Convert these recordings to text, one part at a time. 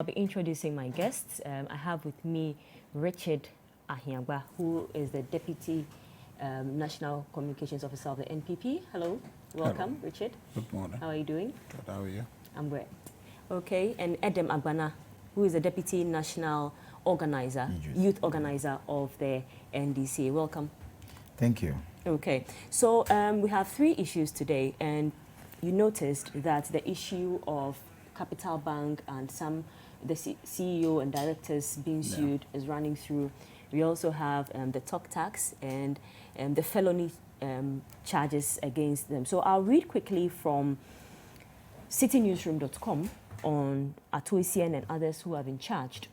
I'll be introducing my guests. I have with me Richard Ahiagba, who is the Deputy National Communications Officer of the NPP. Hello, welcome, Hello. Richard. Good morning. How are you doing? Good, how are you? I'm great. Okay, and Edem Agbana, who is the Deputy National Organizer, Youth Organizer of the NDC. Welcome. Thank you. Okay, so we have three issues today, and you noticed that the issue of Capital Bank and the CEO and directors being sued is running through. We also have the talk tax and the felony charges against them. So I'll read quickly from citinewsroom.com on Ato Essien and others who have been charged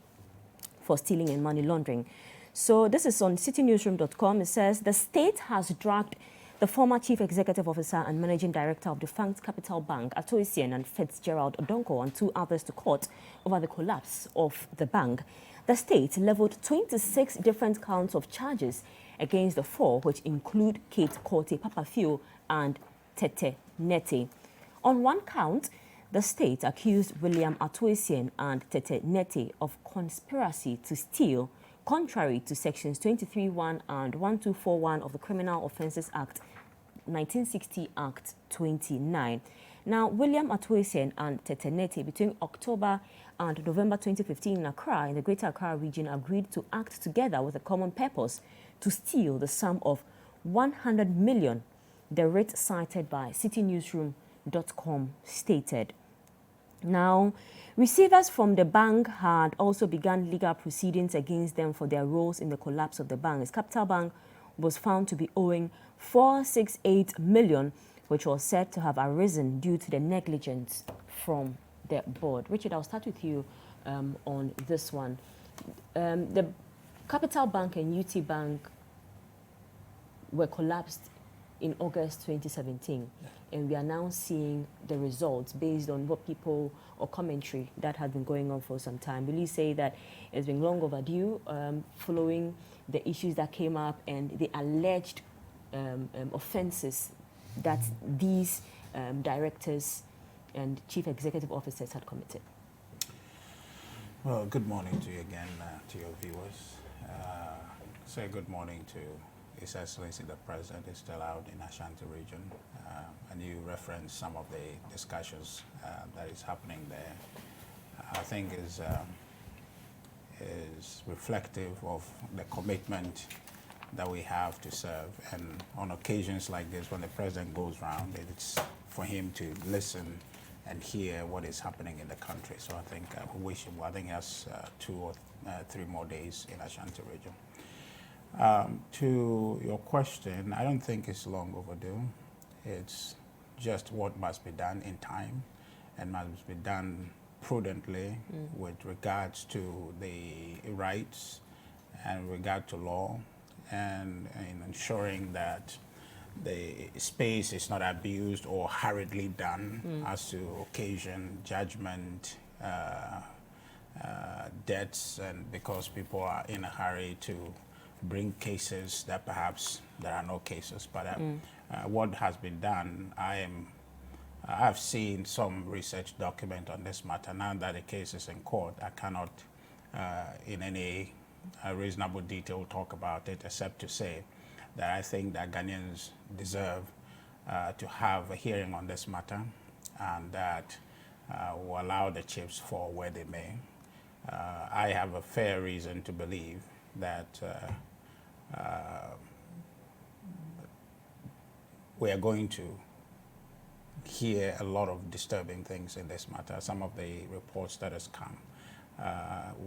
for stealing and money laundering. So this is on citinewsroom.com. It says, the state has dragged the former Chief Executive Officer and Managing Director of defunct Capital Bank, Ato Essien, and Fitzgerald Odonkor, and two others to court over the collapse of the bank. The state leveled 26 different counts of charges against the four, which include Kate Korte Papafio and Tete Neti. On one count, the state accused William Ato Essien and Tete Neti of conspiracy to steal, contrary to sections 23(1) and 1241 of the Criminal Offences Act 1960 Act 29. Now, William Ato Essien and Tete Neti, between October and November 2015 in Accra, in the Greater Accra region, agreed to act together with a common purpose to steal the sum of 100 million, the rate cited by citinewsroom.com stated. Now, receivers from the bank had also begun legal proceedings against them for their roles in the collapse of the bank. As Capital Bank was found to be owing 468 million, which was said to have arisen due to the negligence from the board. Richard, I'll start with you on this one. The Capital Bank and UT Bank were collapsed in August 2017, and we are now seeing the results based on what people or commentary that had been going on for some time. Will you say that it's been long overdue following the issues that came up and the alleged offenses that these directors and chief executive officers had committed? Well, good morning to you again, to your viewers. Say good morning to His Excellency the President. Is still out in Ashanti region, and you referenced some of the discussions that is happening there. I think is reflective of the commitment that we have to serve, and on occasions like this, when the President goes round, it's for him to listen and hear what is happening in the country. So I think we wish him well. I think he has 2 or 3 more days in Ashanti region. To your question, I don't think it's long overdue. It's just what must be done in time and must be done prudently with regards to the rights and regard to law, and in ensuring that the space is not abused or hurriedly done as to occasion judgment, debts, and because people are in a hurry to bring cases that perhaps there are no cases. But what has been done, I've seen some research document on this matter. Now that the case is in court, I cannot in any reasonable detail talk about it, except to say that I think that Ghanaians deserve to have a hearing on this matter, and that will allow the chips fall where they may. I have a fair reason to believe that we are going to hear a lot of disturbing things in this matter. Some of the reports that has come,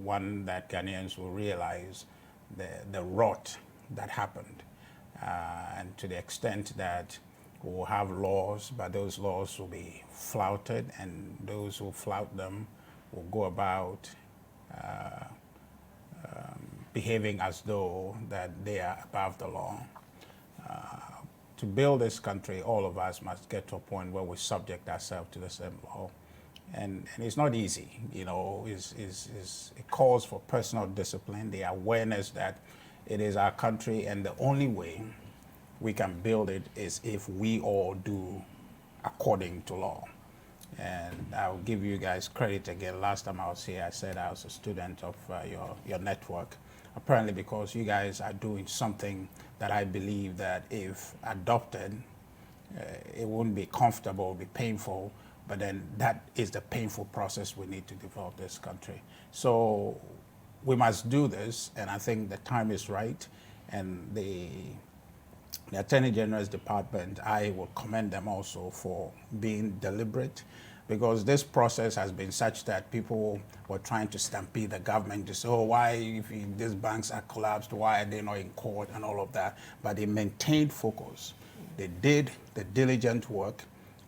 one that Ghanaians will realize the rot that happened, and to the extent that we'll have laws, but those laws will be flouted, and those who flout them will go about behaving as though that they are above the law. To build this country, all of us must get to a point where we subject ourselves to the same law. And it's not easy, you know. It calls for personal discipline, the awareness that it is our country, and the only way we can build it is if we all do according to law. And I'll give you guys credit again. Last time I was here, I said I was a student of your network. Apparently because you guys are doing something that I believe that if adopted, it wouldn't be comfortable, it would be painful, but then that is the painful process we need to develop this country. So we must do this, and I think the time is right, and the Attorney General's Department, I will commend them also for being deliberate, because this process has been such that people were trying to stampede the government to say, oh, why, if these banks are collapsed, why are they not in court and all of that? But they maintained focus. They did the diligent work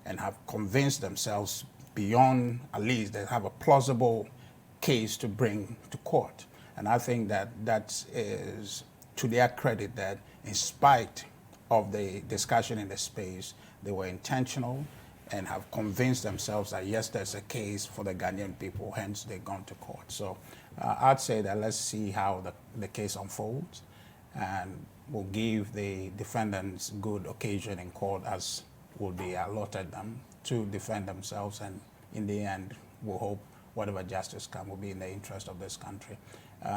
and have convinced themselves beyond, at least they have a plausible case to bring to court. And I think that that is to their credit, that in spite of the discussion in the space, they were intentional and have convinced themselves that yes, there's a case for the Ghanaian people, hence they've gone to court. So I'd say that let's see how the case unfolds, and we'll give the defendants good occasion in court, as will be allotted them, to defend themselves, and in the end, we'll hope whatever justice comes will be in the interest of this country.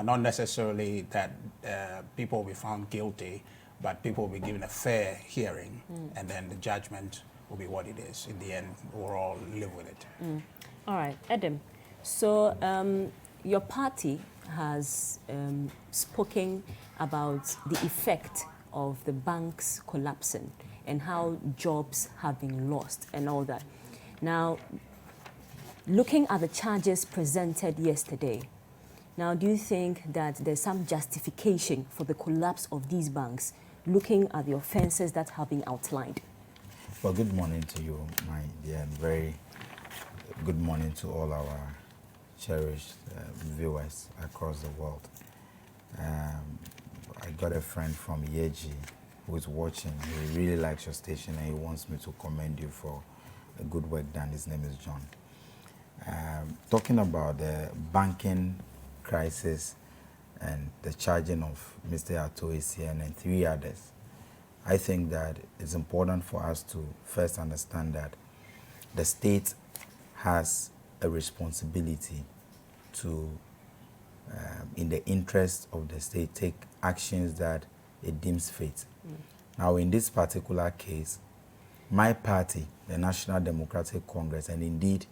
Not necessarily that people will be found guilty, but people will be given a fair hearing, and then the judgment will be what it is. In the end, we'll all live with it. All right, Edem. So your party has spoken about the effect of the banks collapsing and how jobs have been lost and all that. Now, looking at the charges presented yesterday, now do you think that there's some justification for the collapse of these banks, looking at the offenses that have been outlined? Well, good morning to you, my dear, and very good morning to all our cherished viewers across the world. I got a friend from Yeji who is watching. He really likes your station and he wants me to commend you for the good work done. His name is John. Talking about the banking crisis and the charging of Mr. Ato Essien and 3 others, I think that it's important for us to first understand that the state has a responsibility to, in the interest of the state, take actions that it deems fit. Now, in this particular case, my party, the National Democratic Congress, and indeed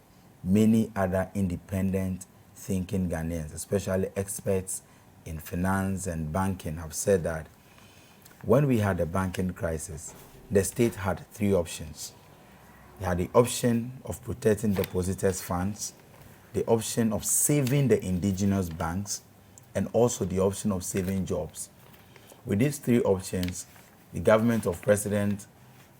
many other independent thinking Ghanaians, especially experts in finance and banking, have said that when we had a banking crisis, the state had 3 options. They had the option of protecting depositors' funds, the option of saving the indigenous banks, and also the option of saving jobs. With these 3 options, the government of President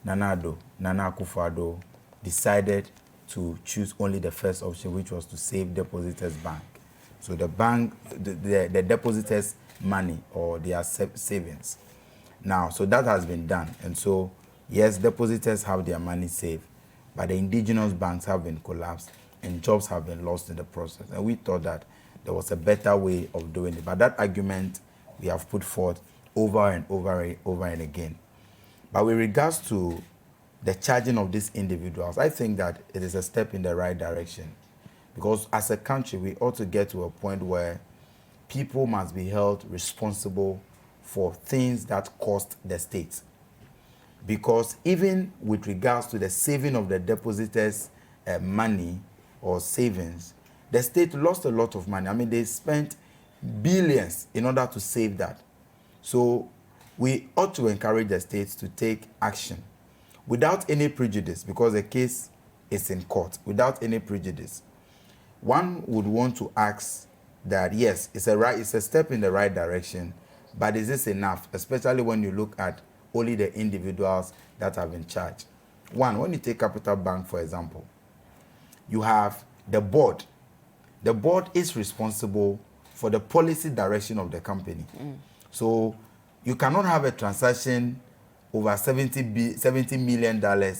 Nana Akufo-Addo decided to choose only the first option, which was to save depositors' bank. So the bank, the depositors' money or their savings. Now, so that has been done. And so, yes, depositors have their money saved, but the indigenous banks have been collapsed and jobs have been lost in the process. And we thought that there was a better way of doing it. But that argument we have put forth over and over and again. But with regards to the charging of these individuals, I think that it is a step in the right direction. Because as a country, we ought to get to a point where people must be held responsible for things that cost the state. Because even with regards to the saving of the depositors' money or savings, the state lost a lot of money. I mean, they spent billions in order to save that. So we ought to encourage the states to take action without any prejudice, because the case is in court, without any prejudice. One would want to ask that, yes, it's a step in the right direction, but is this enough, especially when you look at only the individuals that have been charged? One, when you take Capital Bank, for example, you have the board. The board is responsible for the policy direction of the company. So you cannot have a transaction over $70 million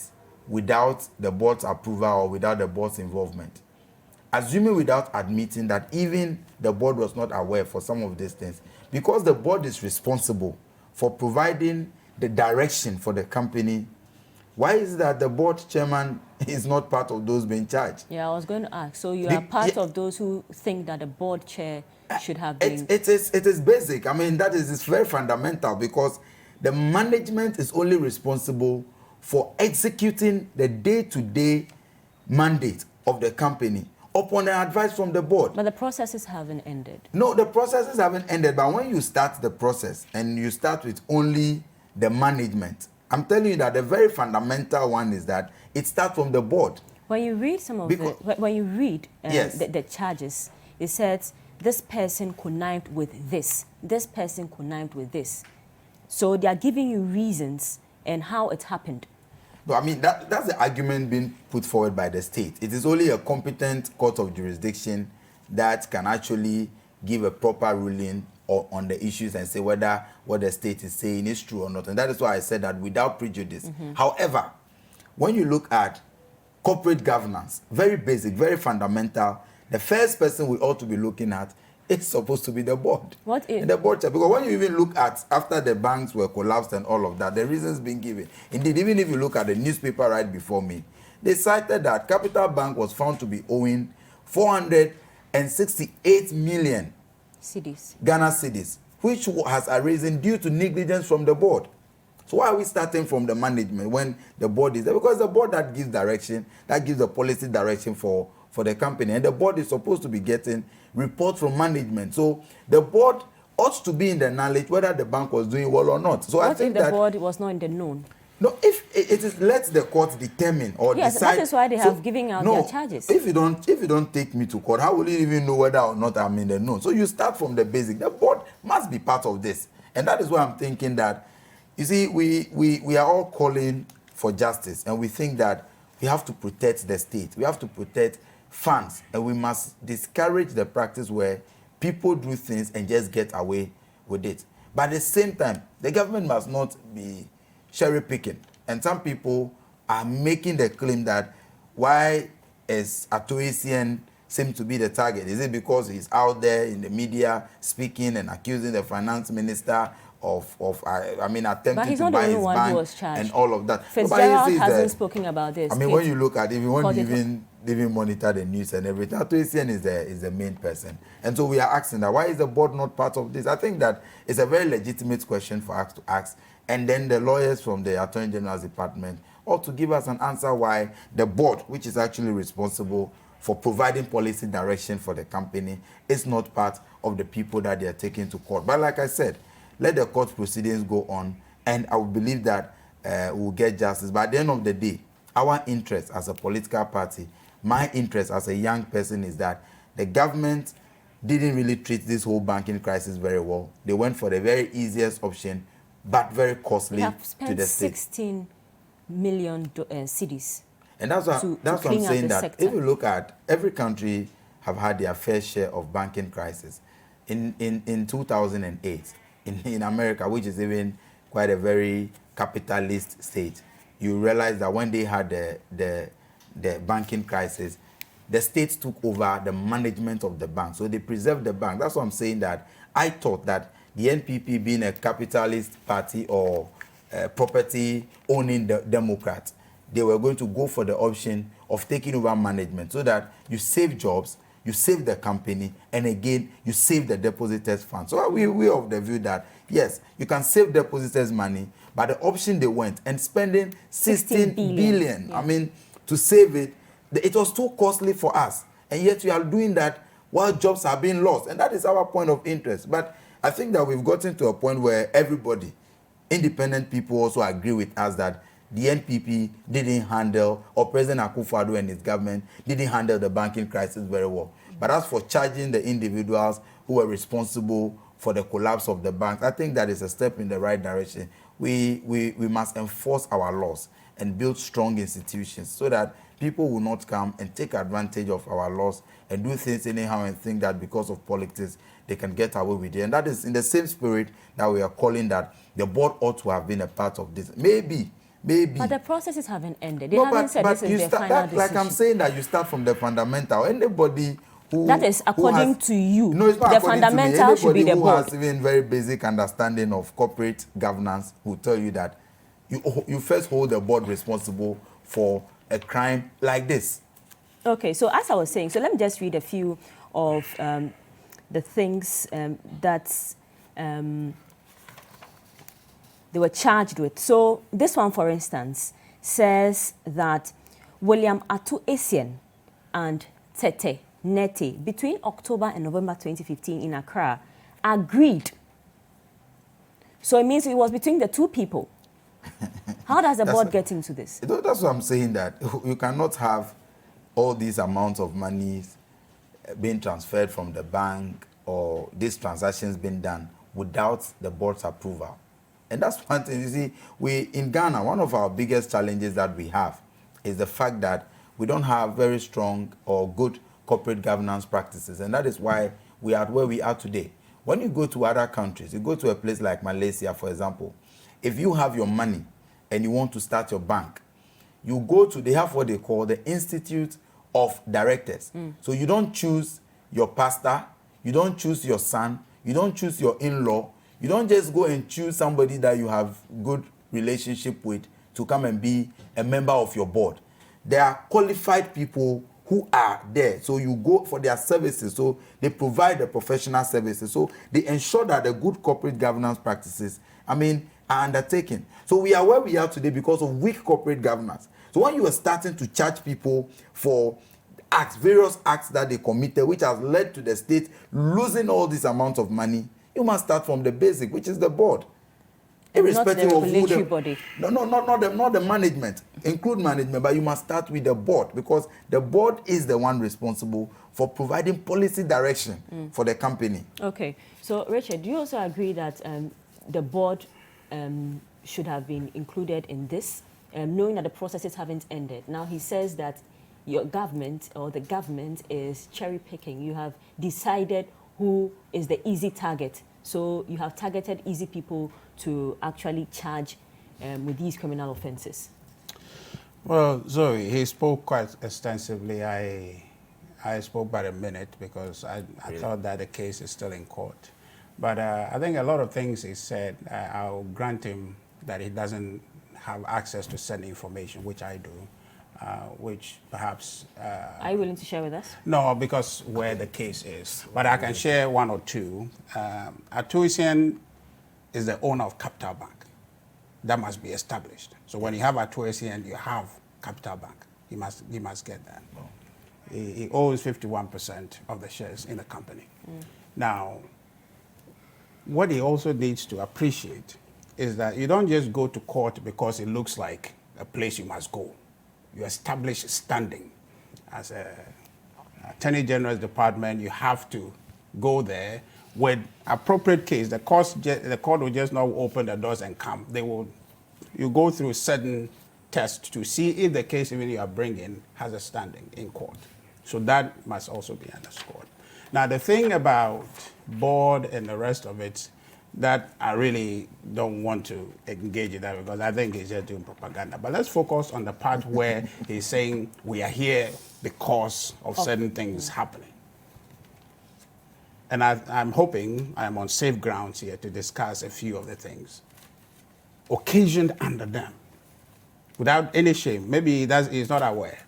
without the board's approval or without the board's involvement. Assuming without admitting that even the board was not aware for some of these things, because the board is responsible for providing the direction for the company, Why is it that the board chairman is not part of those being charged? Yeah, I was going to ask. So you are part of those who think that the board chair should have been... It is basic. I mean, it's very fundamental, because the management is only responsible for executing the day-to-day mandate of the company upon the advice from the board. But the processes haven't ended. No, the processes haven't ended. But when you start the process and you start with only the management, I'm telling you that the very fundamental one is that it starts from the board. When you read when you read yes. the charges, it says this person connived with this. This person connived with this. So they are giving you reasons and how it happened. No, I mean, that's the argument being put forward by the state. It is only a competent court of jurisdiction that can actually give a proper ruling on the issues and say whether what the state is saying is true or not. And that is why I said that without prejudice. However, when you look at corporate governance, very basic, very fundamental, the first person we ought to be looking at is supposed to be the board. What is? The board chair. Because when you even look at, after the banks were collapsed and all of that, the reasons being given. Indeed, even if you look at the newspaper right before me, they cited that Capital Bank was found to be owing 468 million cedis. Ghana cedis, which has arisen due to negligence from the board. So why are we starting from the management when the board is there? Because the board that gives direction, that gives the policy direction for the company. And the board is supposed to be getting reports from management. So the board ought to be in the knowledge whether the bank was doing well or not. So what I think if the board was not in the known? No, if it is, let the court determine or yes, decide. That is why they have given out their charges. If you don't take me to court, how will you even know whether or not I'm in the known? So you start from the basic. The board must be part of this. And that is why I'm thinking that, you see, we are all calling for justice, and we think that we have to protect the state. We have to protect funds, and we must discourage the practice where people do things and just get away with it. But at the same time, the government must not be cherry picking. And some people are making the claim that why is Ato Essien seem to be the target? Is it because he's out there in the media speaking and accusing the finance minister of attempting to buy his bank and all of that? Fitzgerald hasn't spoken about this. I mean, when you look at it, when you even monitor the news and everything, Ato Essien is the main person. And so we are asking that, why is the board not part of this? I think that it's a very legitimate question for us to ask. And then the lawyers from the Attorney General's department ought to give us an answer why the board, which is actually responsible for providing policy direction for the company, is not part of the people that they are taking to court. But like I said, let the court proceedings go on, and I would believe that we'll get justice. But at the end of the day, our interest as a political party, my interest as a young person, is that the government didn't really treat this whole banking crisis very well. They went for the very easiest option, but very costly to the state. 16 million cedis. And that's what I'm saying, that if you look at every country have had their fair share of banking crisis. In 2008, in America, which is even quite a very capitalist state, you realize that when they had the banking crisis, the states took over the management of the bank. So they preserved the bank. That's what I'm saying, that I thought that the NPP, being a capitalist party or property-owning Democrat, they were going to go for the option of taking over management so that you save jobs, you save the company, and again, you save the depositors' funds. So we of the view that, yes, you can save depositors' money, but the option they went and spending 16 billion. Yeah. I mean, to save it, it was too costly for us. And yet we are doing that while jobs are being lost. And that is our point of interest. But I think that we've gotten to a point where everybody, independent people, also agree with us that the NPP didn't handle, or President Akufo-Addo and his government didn't handle the banking crisis very well. But as for charging the individuals who were responsible for the collapse of the banks, I think that is a step in the right direction. We must enforce our laws and build strong institutions so that people will not come and take advantage of our laws and do things anyhow and think that because of politics they can get away with it. And that is in the same spirit that we are calling that the board ought to have been a part of this. Maybe. But the processes haven't ended. They haven't said this is their final decision. Like I'm saying, that you start from the fundamental. Anybody who... That is according to you. No, it's not the according to me. fundamental should be the board. Anybody who has even very basic understanding of corporate governance will tell you that you first hold the board responsible for a crime like this. Okay, so as I was saying, so let me just read a few of the things that they were charged with. So this one, for instance, says that William Ato Essien and Tete Nete, between October and November 2015 in Accra, agreed. So it means it was between the two people. How does the board get into this? That's what I'm saying, that you cannot have all these amounts of money being transferred from the bank or these transactions being done without the board's approval. And that's one thing. You see, in Ghana, one of our biggest challenges that we have is the fact that we don't have very strong or good corporate governance practices. And that is why we are where we are today. When you go to other countries, you go to a place like Malaysia, for example, if you have your money and you want to start your bank, you go to, they have what they call the Institute of Directors. So you don't choose your pastor, you don't choose your son, you don't choose your in-law, you don't just go and choose somebody that you have good relationship with to come and be a member of your board. There are qualified people who are there. So you go for their services. So they provide the professional services. So they ensure that the good corporate governance practices, are undertaken. So we are where we are today because of weak corporate governance. So when you are starting to charge people for acts, various acts that they committed, which has led to the state losing all this amount of money, you must start from the basic, which is the board. Irrespective not the of who regulatory body. Not the management. Include management, but you must start with the board, because the board is the one responsible for providing policy direction for the company. Okay. So, Richard, do you also agree that the board should have been included in this, knowing that the processes haven't ended? Now, he says that your government or the government is cherry picking. You have decided who is the easy target. So you have targeted easy people to actually charge with these criminal offenses. Well, Zoe, he spoke quite extensively. I spoke about a minute because I thought that the case is still in court. But I think a lot of things he said, I'll grant him that he doesn't have access to certain information, which I do, which perhaps... Are you willing to share with us? No, because where the case is. But I can share one or two. Ato Essien is the owner of Capital Bank. That must be established. So when you have Ato Essien, you have Capital Bank. He must get that. No. He owns 51% of the shares in the company. Now, what he also needs to appreciate is that you don't just go to court because it looks like a place you must go. You establish standing. As a Attorney General's department, you have to go there with appropriate case. The court will just not open the doors and come. You go through certain tests to see if the case even you are bringing has a standing in court. So that must also be underscored. Now, the thing about board and the rest of it, that I really don't want to engage in that because I think he's just doing propaganda. But let's focus on the part where he's saying we are here because of certain things happening. And I'm hoping I'm on safe grounds here to discuss a few of the things occasioned under them without any shame. Maybe he's not aware.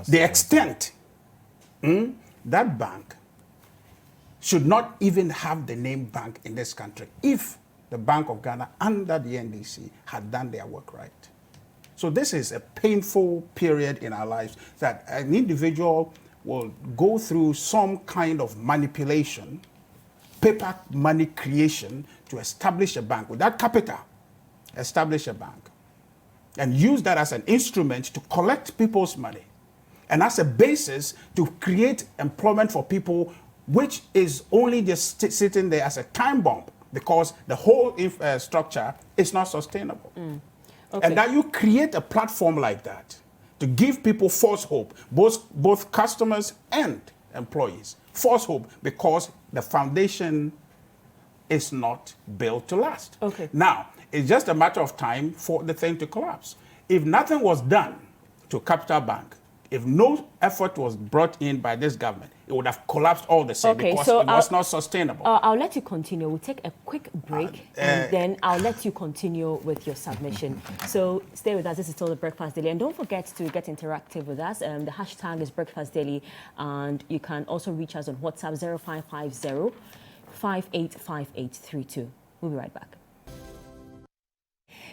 The extent that bank should not even have the name bank in this country if the Bank of Ghana under the NDC had done their work right. So this is a painful period in our lives that an individual will go through some kind of manipulation, paper money creation to establish a bank. With that capital, establish a bank and use that as an instrument to collect people's money and as a basis to create employment for people, which is only just sitting there as a time bomb because the whole structure is not sustainable. Okay. And that you create a platform like that to give people false hope, both customers and employees. False hope because the foundation is not built to last. Okay. Now, it's just a matter of time for the thing to collapse. If nothing was done to Capital Bank, if no effort was brought in by this government, it would have collapsed all the same because so it was not sustainable. I'll let you continue. We'll take a quick break and then I'll let you continue with your submission. So stay with us. This is still the Breakfast Daily. And don't forget to get interactive with us. The hashtag is Breakfast Daily. And you can also reach us on WhatsApp 0550 585832. We'll be right back.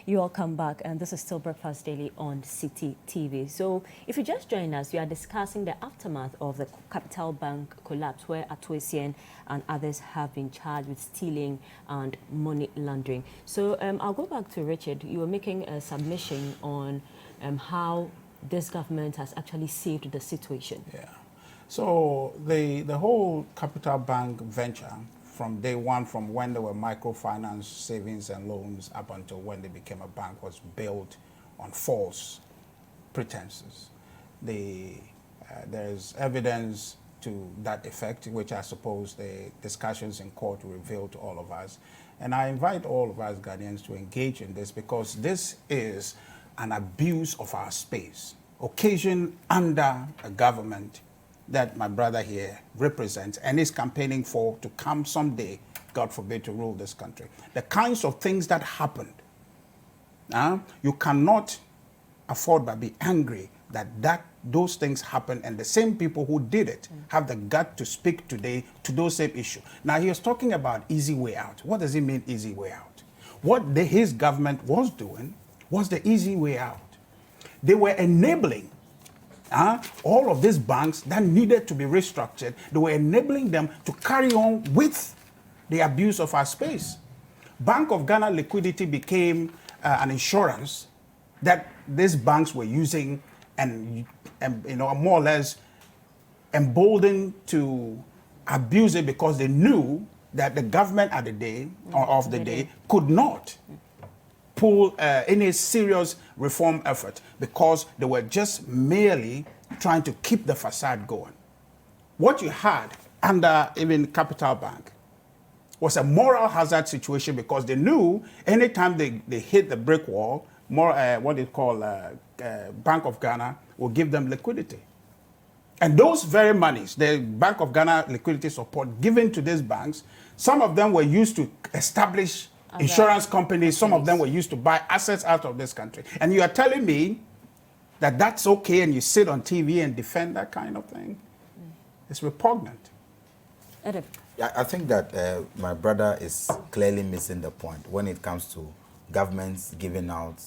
You all come back, and this is still Breakfast Daily on Citi TV. So if you just join us, we are discussing the aftermath of the Capital Bank collapse, where Ato Essien and others have been charged with stealing and money laundering. So I'll go back to Richard. You were making a submission on how this government has actually saved the situation. Yeah. So the whole Capital Bank venture, from day one, from when they were microfinance, savings and loans, up until when they became a bank, was built on false pretenses. There's evidence to that effect, which I suppose the discussions in court reveal to all of us. And I invite all of us Ghanaians to engage in this, because this is an abuse of our space, occasioned under a government that my brother here represents and is campaigning for to come someday, God forbid, to rule this country. The kinds of things that happened, you cannot afford but be angry that those things happen, and the same people who did it have the gut to speak today to those same issues. Now, he was talking about easy way out. What does he mean, easy way out? What his government was doing was the easy way out. They were enabling all of these banks that needed to be restructured. They were enabling them to carry on with the abuse of our space. Bank of Ghana liquidity became an insurance that these banks were using, and more or less emboldened to abuse it, because they knew that the government at the day of the day could not pull any serious reform effort, because they were just merely trying to keep the facade going. What you had under even Capital Bank was a moral hazard situation, because they knew anytime they hit the brick wall, what they call Bank of Ghana will give them liquidity. And those very monies, the Bank of Ghana liquidity support given to these banks, some of them were used to establish insurance companies, some of them were used to buy assets out of this country. And you are telling me that that's okay, and you sit on TV and defend that kind of thing? It's repugnant. Edem. Yeah, I think that my brother is clearly missing the point when it comes to governments giving out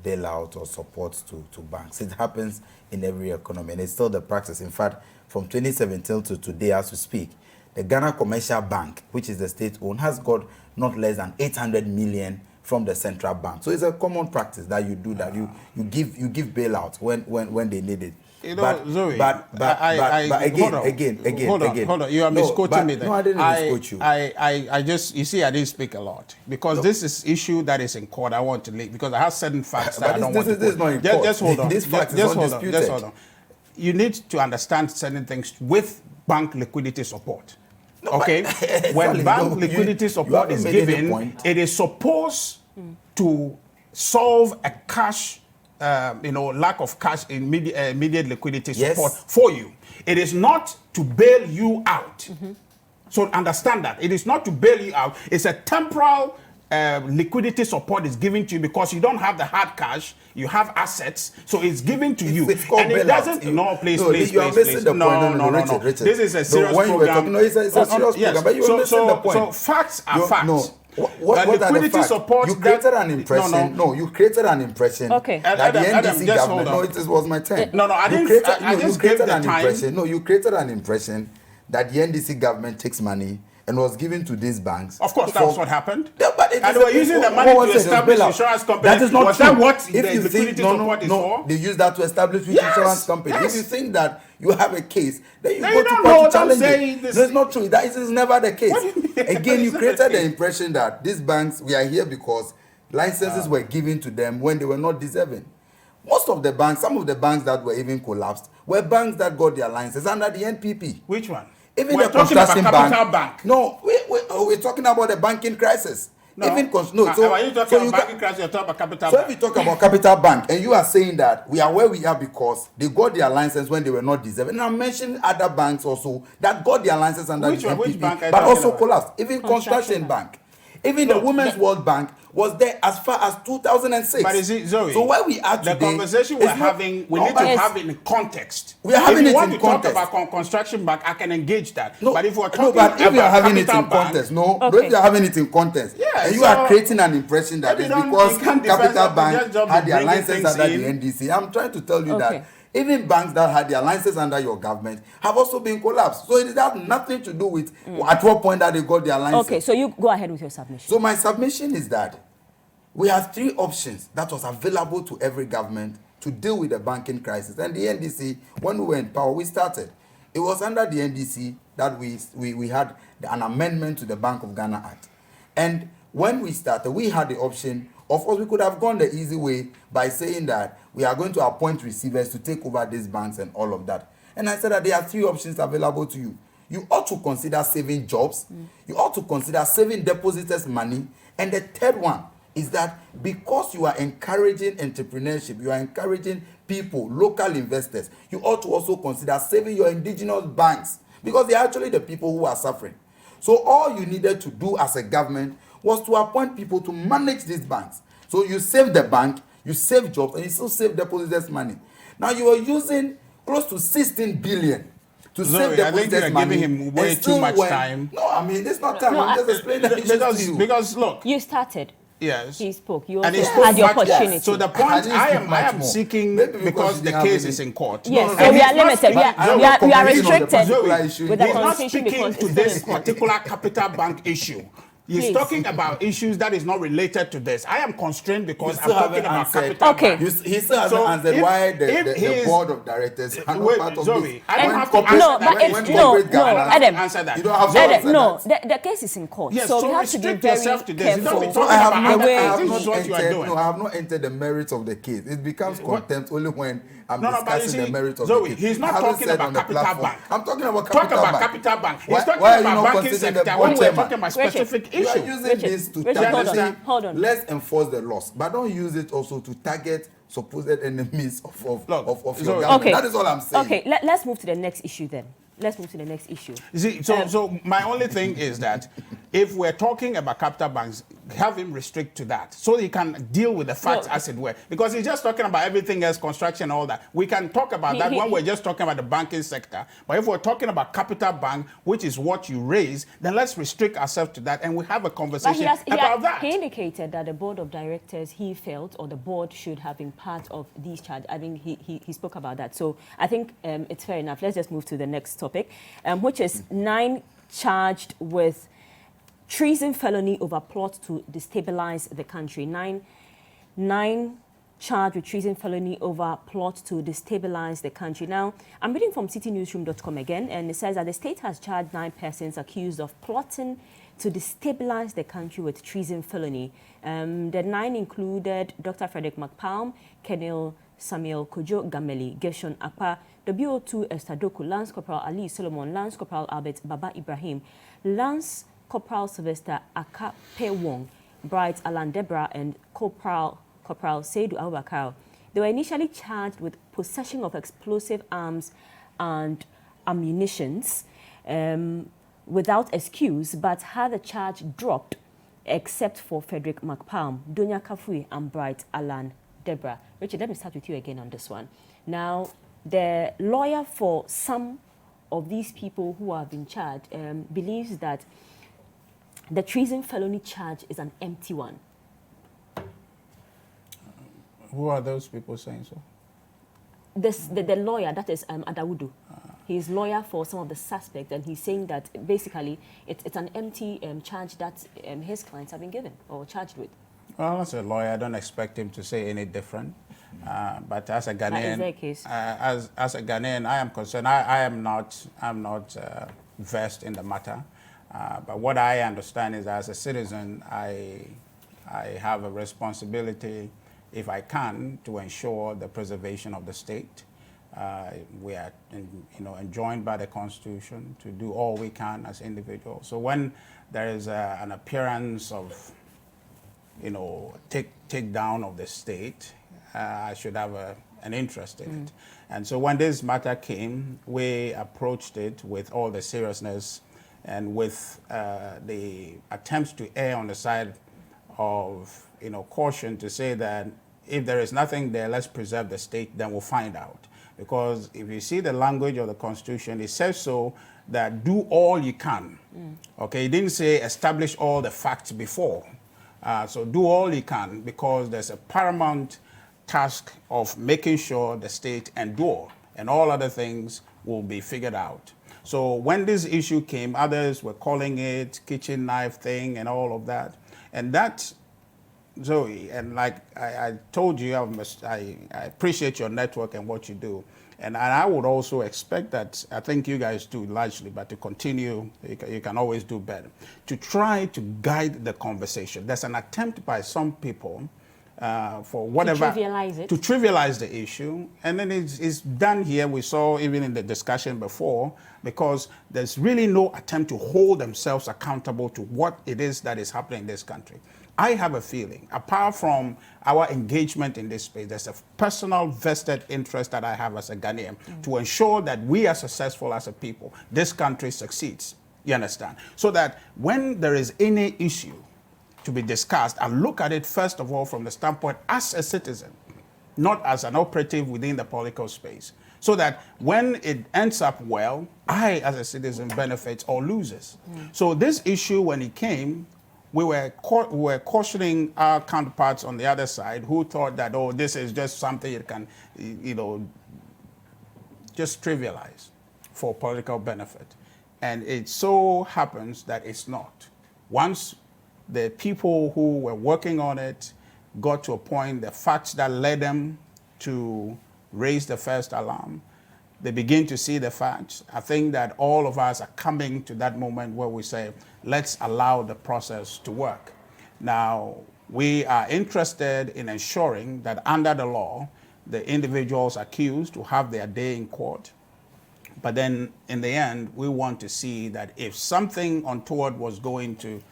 bailout or support to banks. It happens in every economy, and it's still the practice. In fact, from 2017 to today, as we speak, the Ghana Commercial Bank, which is the state-owned, has got not less than 800 million from the central bank. So it's a common practice that you do that. You give bailouts when they need it. You know, Zoe, but again. Hold on. You are misquoting me there. No, I didn't misquote you. I just, you see, I didn't speak a lot, because this is issue that is in court. I want to leave, because I have certain facts that I don't want to This is not in court. Just hold on. This fact is undisputed. Just hold on. You need to understand certain things with bank liquidity support. Okay? When bank liquidity support is given, it is supposed to solve a cash lack of cash, immediate liquidity support for you. It is not to bail you out. So understand that. It is not to bail you out. It's a temporal liquidity support is given to you, because you don't have the hard cash, you have assets, so it's given to you. It's called and it doesn't. No, please. No. Richard. This is a serious program. It's a serious program, but you're missing the point. So facts are facts. No. What are the facts? You created an impression. You created an impression. Okay. That the NDC government. No, it was my turn. I didn't. You created an impression. No, you created an impression that the NDC government takes money and was given to these banks. Of course, that's what happened. Yeah, but and they were using the money to establish insurance companies. That is not was true. That what if the you liquidity think, support is for? They use that to establish which insurance company. Yes. If you think that you have a case, then you No, go you to don't court know. to challenge Don't say it. this. No, it's not true. That is never the case. What do you mean? Again, you It's not created the the case. impression that these banks, we are here because licenses were given to them when they were not deserving. Most of the banks, some of the banks that were even collapsed, were banks that got their licenses under the NPP. Which one? Even We're the talking construction about Capital Bank. No, we're talking about the banking crisis. No. Even Are you talking about banking crisis? You're talking about capital so bank. if you talk about capital bank and you are saying that we are where we are because they got their license when they were not deserving, and I'm mentioning other banks also that got their license under Which the one? Which NPP, bank are you but talking also about? collapsed. Even construction bank. Even the Women's World Bank was there as far as 2006. But is it, Zoe? So where we are today, the conversation we're having, we need to have it in context. We are having it in context. If you want to talk about construction bank, I can engage that. No, but if we're talking but if you are having it in bank, context, if you are having it in context, and you are creating an impression that it's because capital bank had their license under the NDC, I'm trying to tell you that even banks that had their license under your government have also been collapsed. So it has nothing to do with at what point that they got their license. Okay, so you go ahead with your submission. So my submission is that we have 3 options that was available to every government to deal with the banking crisis. And the NDC, when we were in power, we started. It was under the NDC that we had an amendment to the Bank of Ghana Act. And when we started, we had the option. Of course, we could have gone the easy way by saying that we are going to appoint receivers to take over these banks and all of that. And I said that there are 3 options available to you. You ought to consider saving jobs. You ought to consider saving depositors' money. And the third one is that because you are encouraging entrepreneurship, you are encouraging people, local investors, you ought to also consider saving your indigenous banks because they are actually the people who are suffering. So all you needed to do as a government was to appoint people to manage these banks. So you save the bank, you save jobs, and you still save depositors' money. Now you are using close to 16 billion to save depositors' money. Giving him way too much time. No, I mean, it's not time. I'm just explaining the issues to you. Because look. You started. Yes. He spoke. You also had the opportunity. Yes. So the point I am seeking, because the case is in court. Yes, so we are limited. We are restricted with the conversation. He's not speaking because to this particular capital bank issue. He's talking about issues that is not related to this. I am constrained because I'm talking about capital bank. He still hasn't answered why the board of directors are not part of Zoe, this. I don't have to answer that. Edem, answer that. You don't have to answer no, that. the case is in court. Yes, so we have to be very yourself to this. careful. So I have not entered the merits of the case. It becomes contempt only when I'm discussing the merits of Zoe, the case. he's not talking about capital bank. I'm talking about Talk capital about bank. capital bank. He's talking Why are you about not banking considering sector the when board we're chairman? talking about specific You are issues. using this to target. Hold on. Let's enforce the laws, but don't use it also to target supposed enemies of your government. Okay. That is all I'm saying. Okay, let's move to the next issue then. Let's move to the next issue. See, so my only thing is that if we're talking about capital banks, have him restrict to that so he can deal with the facts as it were. Because he's just talking about everything else, construction, all that. We can talk about that when we're just talking about the banking sector. But if we're talking about capital bank, which is what you raise, then let's restrict ourselves to that and we have a conversation about that. He indicated that the board of directors, he felt, or the board should have been part of these charges. I think he spoke about that. So I think it's fair enough. Let's just move to the next topic, which is 9 charged with treason felony over plot to destabilize the country. Nine charged with treason felony over plot to destabilize the country. Now, I'm reading from citynewsroom.com again, and it says that the state has charged 9 persons accused of plotting to destabilize the country with treason felony. The 9 included Dr. Frederick McPalm, Colonel Samuel Kojo Gameli, Gershon Apa, WO2 Estadoku, Lance Corporal Ali Solomon, Lance Corporal Albert Baba Ibrahim, Lance Corporal Sylvester Akape Wong, Bright Alan Debra, and Corporal Seidu Abubakar. They were initially charged with possession of explosive arms and ammunitions without excuse, but had the charge dropped except for Frederick McPalm, Donya Kafui, and Bright Alan Debra. Richard, let me start with you again on this one. Now, the lawyer for some of these people who have been charged believes that the treason felony charge is an empty one. Who are those people saying so? The lawyer, that is Adawudu. He's lawyer for some of the suspects, and he's saying that basically it's an empty charge that his clients have been given or charged with. Well, as a lawyer, I don't expect him to say any different. But as a Ghanaian, as a Ghanaian, I am concerned. I'm not versed in the matter. But what I understand is, as a citizen, I have a responsibility, if I can, to ensure the preservation of the state. We are, enjoined by the Constitution to do all we can as individuals. So when there is an appearance of take down of the state, I should have an interest in it. And so when this matter came, we approached it with all the seriousness and with the attempts to err on the side of caution, to say that if there is nothing there, let's preserve the state, then we'll find out. Because if you see the language of the Constitution, it says so that do all you can. Okay, it didn't say establish all the facts before. So do all you can, because there's a paramount task of making sure the state endure, and all other things will be figured out. So when this issue came, others were calling it kitchen knife thing and all of that. And that, Zoe, and like I told you, I appreciate your network and what you do. And I would also expect that, I think you guys do largely, but to continue, you can always do better, to try to guide the conversation. There's an attempt by some people for whatever, to trivialize it. To trivialize the issue. And then it's done here, we saw even in the discussion before, because there's really no attempt to hold themselves accountable to what it is that is happening in this country. I have a feeling, apart from our engagement in this space, there's a personal vested interest that I have as a Ghanaian to ensure that we are successful as a people, this country succeeds. You understand? So that when there is any issue to be discussed, I look at it first of all from the standpoint as a citizen, not as an operative within the political space. So that when it ends up well, I as a citizen benefits or loses. So this issue, when it came, we were cautioning our counterparts on the other side who thought that, oh, this is just something you can, just trivialize for political benefit. And it so happens that it's not. Once the people who were working on it got to a point, the facts that led them to raise the first alarm, they begin to see the facts. I think that all of us are coming to that moment where we say, let's allow the process to work. Now, we are interested in ensuring that under the law, the individuals accused will have their day in court. But then in the end, we want to see that if something untoward was going to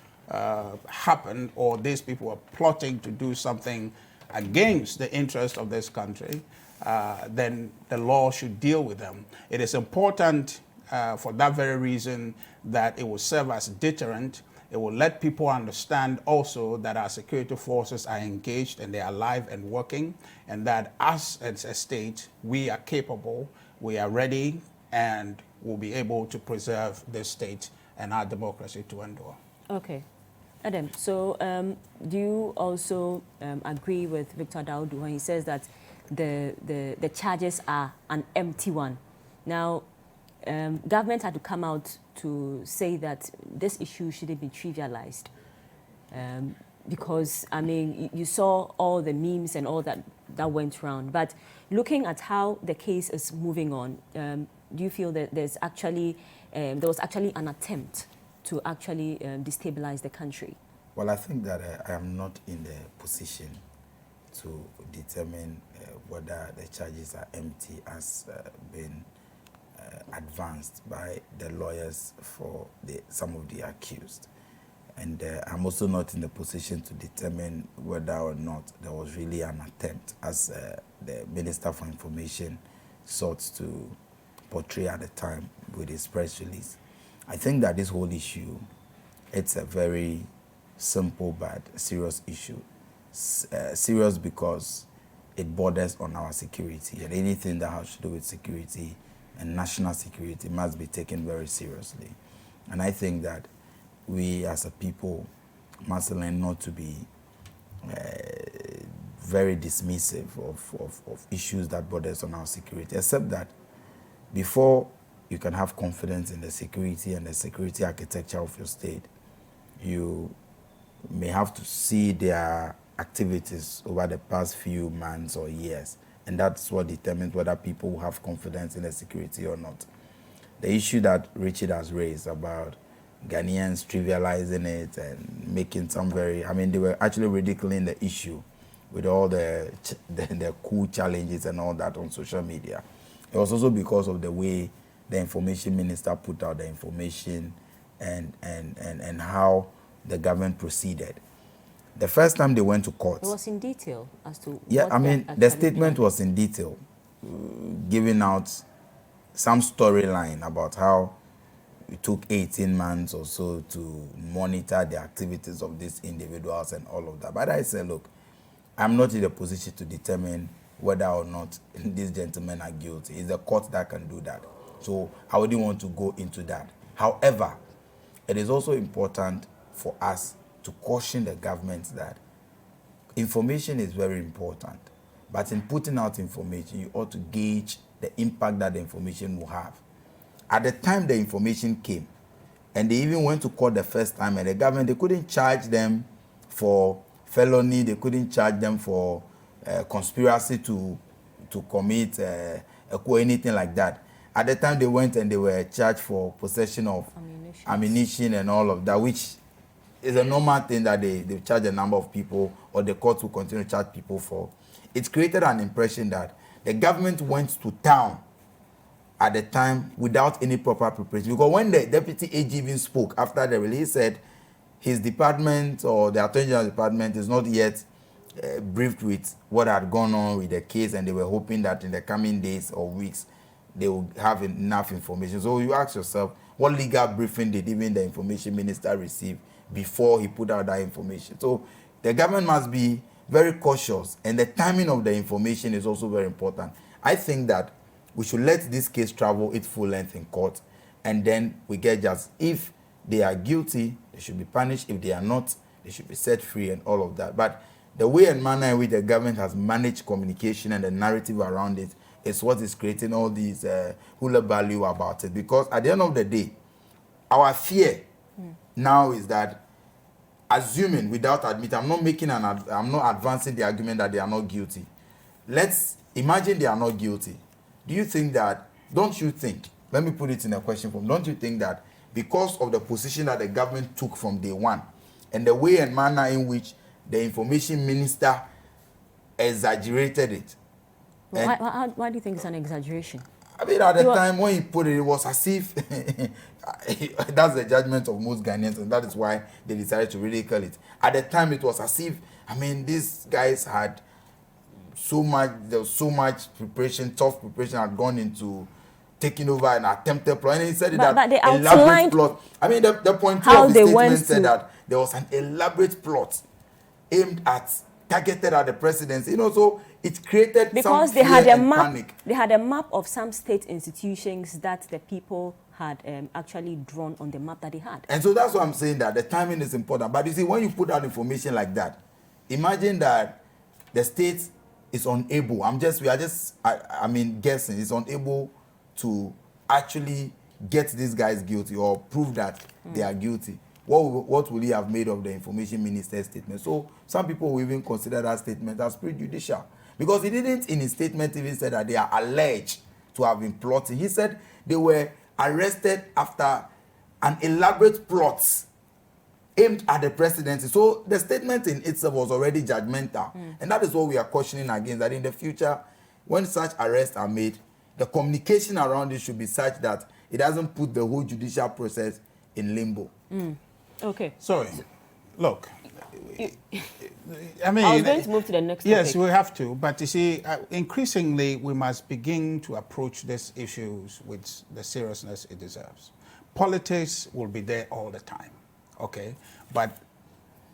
happen, or these people were plotting to do something against the interest of this country, then the law should deal with them. It is important for that very reason that it will serve as a deterrent. It will let people understand also that our security forces are engaged and they are alive and working, and that us as a state, we are capable, we are ready, and will be able to preserve this state and our democracy to endure. Okay. Edem, so do you also agree with Victor Daoud when he says that the charges are an empty one? Now, government had to come out to say that this issue shouldn't be trivialized because, I mean, you saw all the memes and all that went around. But looking at how the case is moving on, do you feel that there was actually an attempt to actually destabilize the country? Well, I think that I am not in the position to determine whether the charges are empty as been advanced by the lawyers for some of the accused. And I'm also not in the position to determine whether or not there was really an attempt, as the Minister for Information sought to portray at the time with his press release. I think that this whole issue, it's a very simple but serious issue. Serious because it borders on our security, and anything that has to do with security and national security must be taken very seriously. And I think that we as a people must learn not to be very dismissive of issues that borders on our security, except that before you can have confidence in the security and the security architecture of your state, you may have to see their activities over the past few months or years. And that's what determines whether people will have confidence in the security or not. The issue that Richard has raised about Ghanaians trivializing it and making some very, I mean, they were actually ridiculing the issue with all the cool challenges and all that on social media. It was also because of the way the information minister put out the information and how the government proceeded. The first time they went to court. It was in detail as to Yeah, what I mean, the statement was in detail, giving out some storyline about how it took 18 months or so to monitor the activities of these individuals and all of that. But I said, look, I'm not in a position to determine whether or not these gentlemen are guilty. It's the court that can do that. So I wouldn't want to go into that. However, it is also important for us to caution the government that information is very important. But in putting out information, you ought to gauge the impact that the information will have. At the time the information came, and they even went to court the first time, and the government, they couldn't charge them for felony, they couldn't charge them for conspiracy to commit anything like that. At the time they went and they were charged for possession of ammunition and all of that, which is a normal thing that they charge a number of people, or the courts will continue to charge people for. It created an impression that the government went to town at the time without any proper preparation. Because when the deputy AG even spoke after the release, he said his department or the Attorney General's department is not yet briefed with what had gone on with the case, and they were hoping that in the coming days or weeks they will have enough information. So you ask yourself, what legal briefing did even the information minister receive before he put out that information? So the government must be very cautious, and the timing of the information is also very important. I think that we should let this case travel its full length in court, and then we get just, if they are guilty, they should be punished. If they are not, they should be set free and all of that. But the way and manner in which the government has managed communication and the narrative around it is what is creating all these hula value about it. Because at the end of the day, our fear now is that, assuming without admitting, I'm not advancing the argument that they are not guilty. Let's imagine they are not guilty. Do you think that, don't you think, let me put it in a question form, don't you think that because of the position that the government took from day one and the way and manner in which the information minister exaggerated it? Why do you think it's an exaggeration? I mean, at the time when he put it, it was as if that's the judgment of most Ghanaians, and that is why they decided to ridicule it. At the time, it was as if, I mean, these guys had there was so much preparation, tough preparation had gone into taking over an attempted plot. And he said but they elaborate plot. I mean, the point two of the statement said that there was an elaborate plot aimed at, targeted at the presidency. You know, so it created because some they had fear a and map. panic. They had a map of some state institutions that the people had actually drawn on the map that they had. And so that's why I'm saying that the timing is important. But you see, when you put out information like that, imagine that the state is unable, we are just guessing, is unable to actually get these guys guilty or prove that they are guilty. What will he have made of the information minister's statement? So some people will even consider that statement as prejudicial, because he didn't in his statement even say that they are alleged to have been plotting. He said they were arrested after an elaborate plot aimed at the presidency. So the statement in itself was already judgmental. And that is what we are cautioning against, that in the future, when such arrests are made, the communication around it should be such that it doesn't put the whole judicial process in limbo. Okay. So, look, I mean, I was going to move to the next topic. Yes, we have to. But you see, increasingly, we must begin to approach these issues with the seriousness it deserves. Politics will be there all the time, okay? But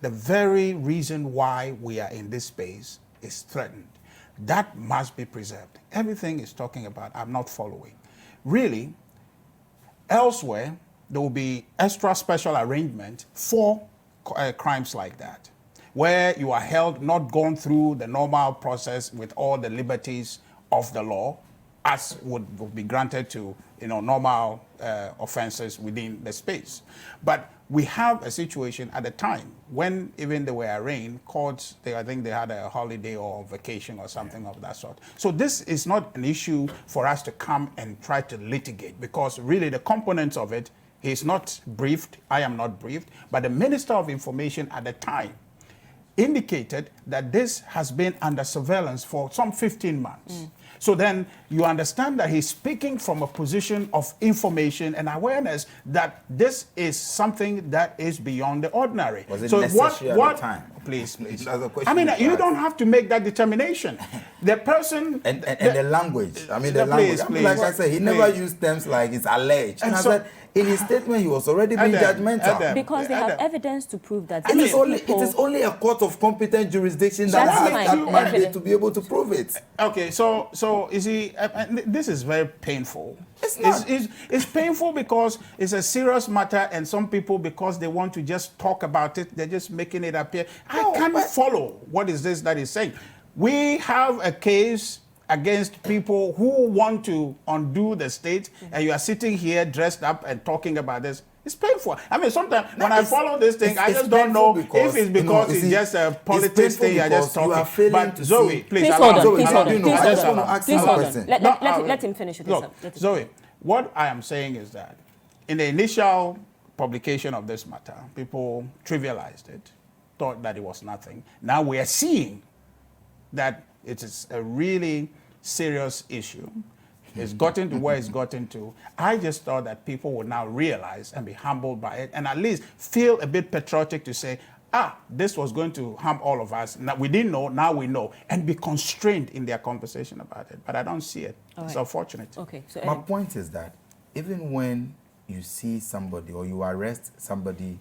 the very reason why we are in this space is threatened. That must be preserved. Everything is talking about, I'm not following. Really, elsewhere, there will be extra special arrangement for crimes like that, where you are held, not gone through the normal process with all the liberties of the law, as would be granted to normal offenses within the space. But we have a situation at the time when even they were arraigned, courts, I think they had a holiday or vacation or something of that sort. So this is not an issue for us to come and try to litigate, because really the components of it, he's not briefed, I am not briefed, but the Minister of Information at the time indicated that this has been under surveillance for some 15 months. So then you understand that he's speaking from a position of information and awareness that this is something that is beyond the ordinary. Was it so necessary at the time? Please. That's a question I mean, you ask. don't have to make that determination. The person... And the language. I mean, the Please, language. I mean, please. like I said, he never Please. used terms like it's alleged. And I so- said, in his statement, he was already being Edem, judgmental. Edem. Because they have Edem. evidence to prove that It these is people... only a court of competent jurisdiction that That's has fine. that mandate Evidence. to be able to prove it. Okay, so you see, this is very painful. It's not. It's painful because it's a serious matter, and some people, because they want to just talk about it, they're just making it appear. No, I can't but- follow what is this that he's saying. We have a case against people who want to undo the state, and you are sitting here dressed up and talking about this. It's painful. I mean, sometimes when I follow this thing, I just don't know if it's because it's just a politics thing. I just you are talking. failing But to Zoe, see- please Please allow hold me. on, please hold on, I please just hold want on. to ask Please you a hold on. question. Let him finish with Look, this. Zoe, what I am saying is that in the initial publication of this matter, people trivialized it, thought that it was nothing. Now we are seeing that it is a really serious issue. It's gotten to where it's gotten to. I just thought that people would now realize and be humbled by it and at least feel a bit patriotic to say, this was going to harm all of us. Now, we didn't know, now we know, and be constrained in their conversation about it. But I don't see it. All It's right. unfortunate. Okay, so My Edem. point is that even when you see somebody or you arrest somebody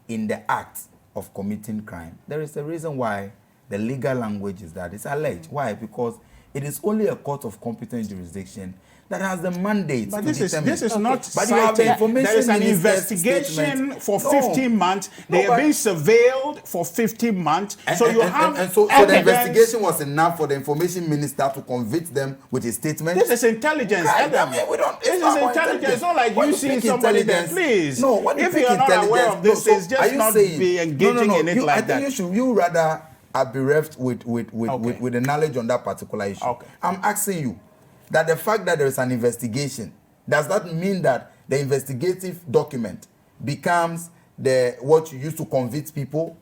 in the act of committing crime, there is a reason why the legal language is that it's alleged. Why? Because it is only a court of competent jurisdiction that has the mandate But to this determine. is not But you have the cited. information There is an minister's investigation statement. for No. 15 months. They No, have but- been surveilled for 15 months. And, So you and- have and so the evidence. investigation was enough for the information minister to convict them with his statement. This is intelligence, Right, Edem. I mean, we don't- This it's is not about intelligence. It's not like When you you see pick somebody there. intelligence- Please. No, when you if pick you are not aware intelligence- of this, no, so it's just are you not saying- be engaging in it I like think that. you rather are bereft with Okay. with the knowledge on that particular issue. Okay. I'm asking you that the fact that there is an investigation, does that mean that the investigative document becomes what you use to convict people?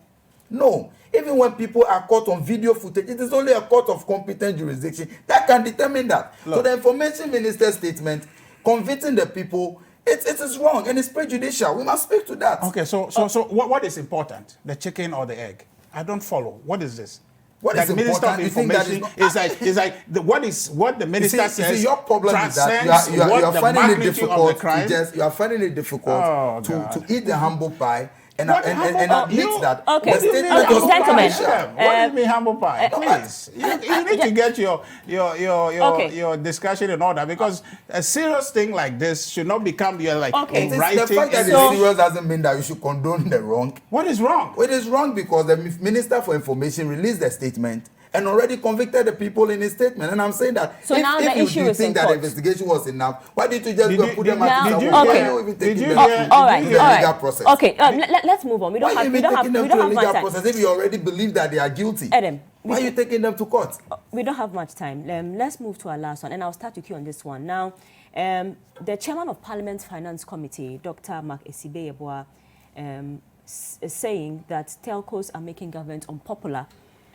No. Even when people are caught on video footage, it is only a court of competent jurisdiction that can determine that. Look. So the information minister's statement convicting the people, it is wrong and it's prejudicial. We must speak to that. Okay, so what is important? The chicken or the egg? I don't follow. What is this? What Like is Minister of important? You think that Information is like what the minister You says. see, your problem is that transcends you are what the finding it magnitude of difficult the crime. you are finding it difficult Oh, to God. eat the humble pie and What and humble- admit you- that Okay. the statement Okay, was gentlemen. prejudicial. What do you mean humble pie? Please, you need to get Okay. your discussion in order because a serious thing like this should not become Okay. It is writing. the fact that So- it's serious doesn't mean that you should condone the wrong. What is wrong? It is wrong because the Minister for Information released the statement and already convicted the people in his statement. And I'm saying that So now the if issue you is in think that the court. investigation was enough, why didn't you just Did go you- and put did them you- at did the you Why hear- are you even did taking you them hear- All right, to all the right. legal process? Okay, let's move on. We Why don't are have you we even don't have taking them we to don't the have legal much time. process if you already believe that they are guilty? Edem, Why are you taking them to court? we don't have much time. Let's move to our last one, and I'll start with you on this one. Now, the chairman of Parliament's Finance Committee, Dr. Mark Esibeyeboah, is saying that telcos are making government unpopular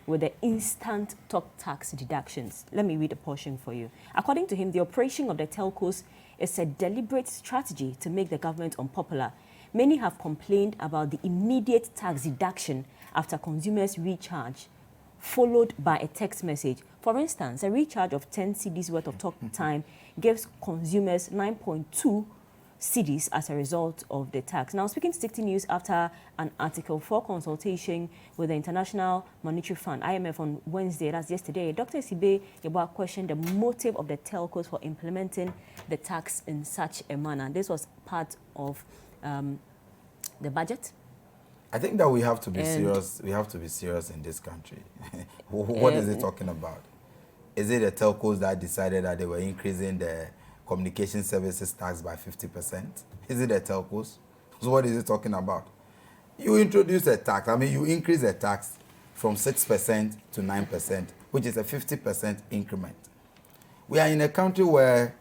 with the instant top tax deductions. Let me read a portion for you. According to him, the operation of the telcos is a deliberate strategy to make the government unpopular. Many have complained about the immediate tax deduction after consumers recharge, followed by a text message. For instance, a recharge of 10 cedis worth of talk time gives consumers 9.2 cedis as a result of the tax. Now, speaking to Citi News after an Article 4 consultation with the International Monetary Fund, IMF, on Wednesday, that's yesterday, Dr. Esibeyeboah questioned the motive of the telcos for implementing the tax in such a manner. This was part of the budget. I think that we have to be And- serious. We have to be serious in this country. What is it talking about? Is it the telcos that decided that they were increasing the communication services tax by 50%? Is it the telcos? So what is it talking about? You introduce a tax. I mean, you increase a tax from 6% to 9%, which is a 50% increment. We are in a country where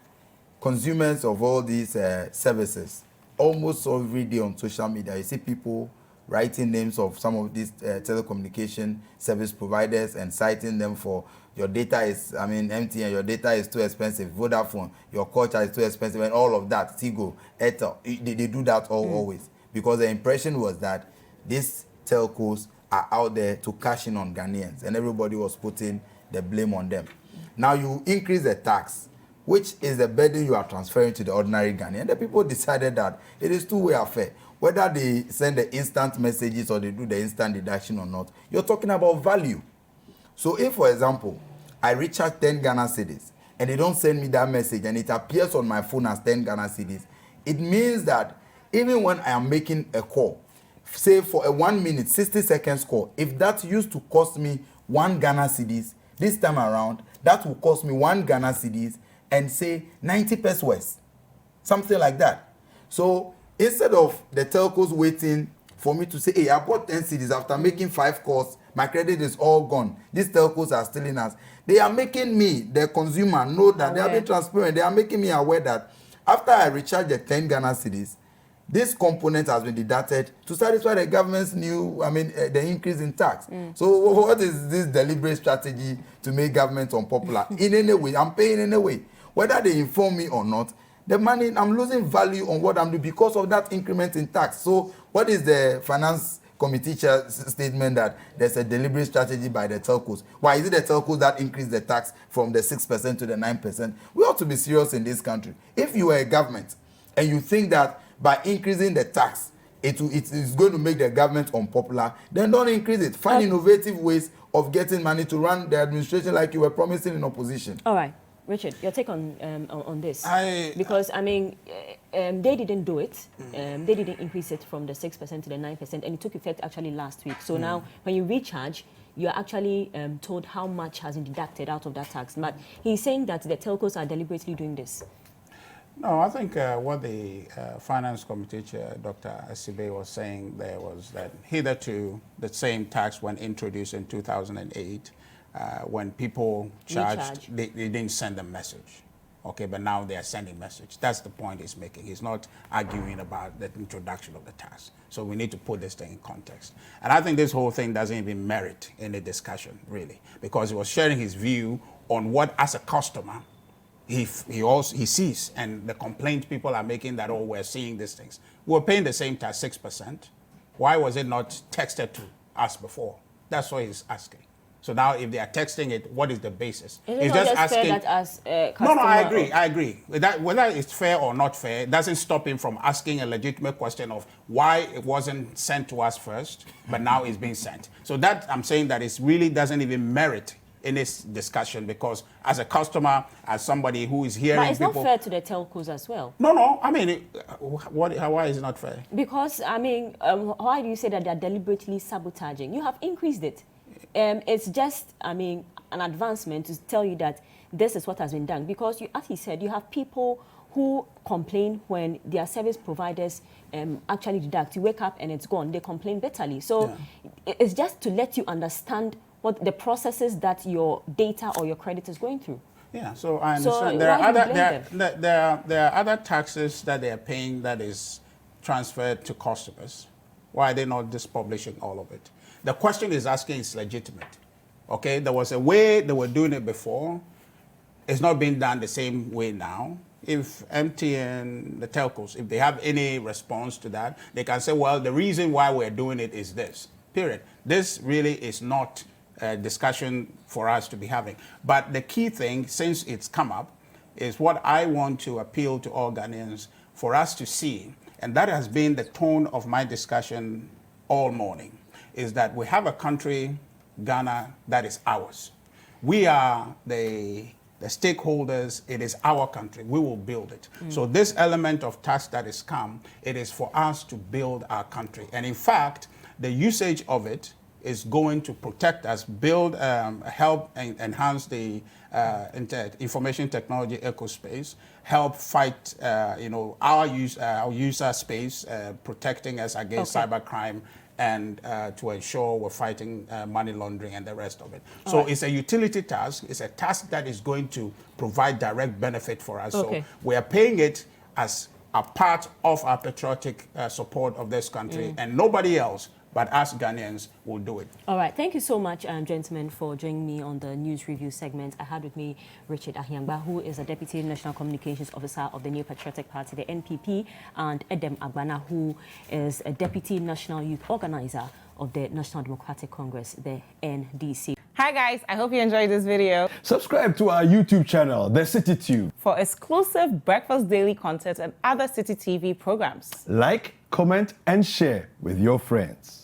consumers of all these services, almost every day on social media, you see people writing names of some of these telecommunication service providers and citing them for your data is, I mean, MTN, your data is too expensive, Vodafone, your culture is too expensive, and all of that, Tigo, Airtel, they do that always. Because the impression was that these telcos are out there to cash in on Ghanaians, and everybody was putting the blame on them. Now you increase the tax, which is the burden you are transferring to the ordinary Ghanaian. The people decided that it is two-way affair. Whether they send the instant messages or they do the instant deduction or not, you're talking about value. So if, for example, I recharge 10 Ghana cedis and they don't send me that message and it appears on my phone as 10 Ghana cedis, it means that even when I am making a call, say for a 1 minute, 60 seconds call, if that used to cost me 1 Ghana cedis, this time around, that will cost me 1 Ghana cedis and say 90 pesos, something like that. So instead of the telcos waiting for me to say, hey, I bought 10 cedis after making 5 calls, my credit is all gone. These telcos are stealing us. They are making me, the consumer, know that they are being transparent. They are making me aware that after I recharge the 10 Ghana cedis, this component has been deducted to satisfy the government's new, the increase in tax. So what is this deliberate strategy to make government unpopular? In any way, I'm paying in any way. Whether they inform me or not, the money, I'm losing value on what I'm doing because of that increment in tax. So what is the finance committee statement that there's a deliberate strategy by the telcos? Why is it the telcos that increase the tax from the 6% to the 9%? We ought to be serious in this country. If you are a government and you think that by increasing the tax, it is going to make the government unpopular, then don't increase it. Find innovative ways of getting money to run the administration like you were promising in opposition. All right. Richard, your take on this? Because, they didn't do it. They didn't increase it from the 6% to the 9%, and it took effect actually last week. So now, when you recharge, you're actually told how much has been deducted out of that tax. But he's saying that the telcos are deliberately doing this. No, I think what the Finance Committee Chair, Dr. Asibe, was saying there was that hitherto the same tax when introduced in 2008, when people charged, they didn't send a message. Okay, but now they are sending message. That's the point he's making. He's not arguing about the introduction of the tax. So we need to put this thing in context. And I think this whole thing doesn't even merit any discussion, really, because he was sharing his view on what, as a customer, he sees, and the complaint people are making that, oh, we're seeing these things. We're paying the same tax, 6%. Why was it not texted to us before? That's what he's asking. So now, if they are texting it, what is the basis? Is it not just asking, fair that as a customer? No, I agree. Whether it's fair or not fair, it doesn't stop him from asking a legitimate question of why it wasn't sent to us first, but now it's being sent. So that, I'm saying that it really doesn't even merit in this discussion, because as a customer, as somebody who is hearing but it's people... not fair to the telcos as well. No, I mean, why is it not fair? Because, why do you say that they're deliberately sabotaging? You have increased it. It's just, an advancement to tell you that this is what has been done. Because, as he said, you have people who complain when their service providers actually deduct. You wake up and it's gone. They complain bitterly. So it's just to let you understand what the processes that your data or your credit is going through. Yeah, so I understand. So there are other taxes that they are paying that is transferred to customers. Why are they not just publishing all of it? The question is asking is legitimate. Okay, there was a way they were doing it before. It's not being done the same way now. If MTN, the telcos, if they have any response to that, they can say, well, the reason why we're doing it is this, period. This really is not a discussion for us to be having. But the key thing, since it's come up, is what I want to appeal to all Ghanaians for us to see, and that has been the tone of my discussion all morning, is that we have a country, Ghana, that is ours. We are the stakeholders. It is our country. We will build it. So this element of tax that is come, it is for us to build our country. And in fact, the usage of it is going to protect us, build, help and enhance the information technology ecospace, help fight, our user space, protecting us against cybercrime, and to ensure we're fighting money laundering and the rest of it. So it's a utility task. It's a task that is going to provide direct benefit for us. So we are paying it as a part of our patriotic support of this country and nobody else. but us Ghanaians will do it. All right. Thank you so much, gentlemen, for joining me on the news review segment. I had with me Richard Ahiagba, who is a Deputy National Communications Officer of the New Patriotic Party, the NPP, and Edem Agbana, who is a Deputy National Youth Organizer of the National Democratic Congress, the NDC. Hi guys, I hope you enjoyed this video. Subscribe to our YouTube channel, the Citi TV, For exclusive breakfast daily content and other Citi TV programs. like, comment, and share with your friends.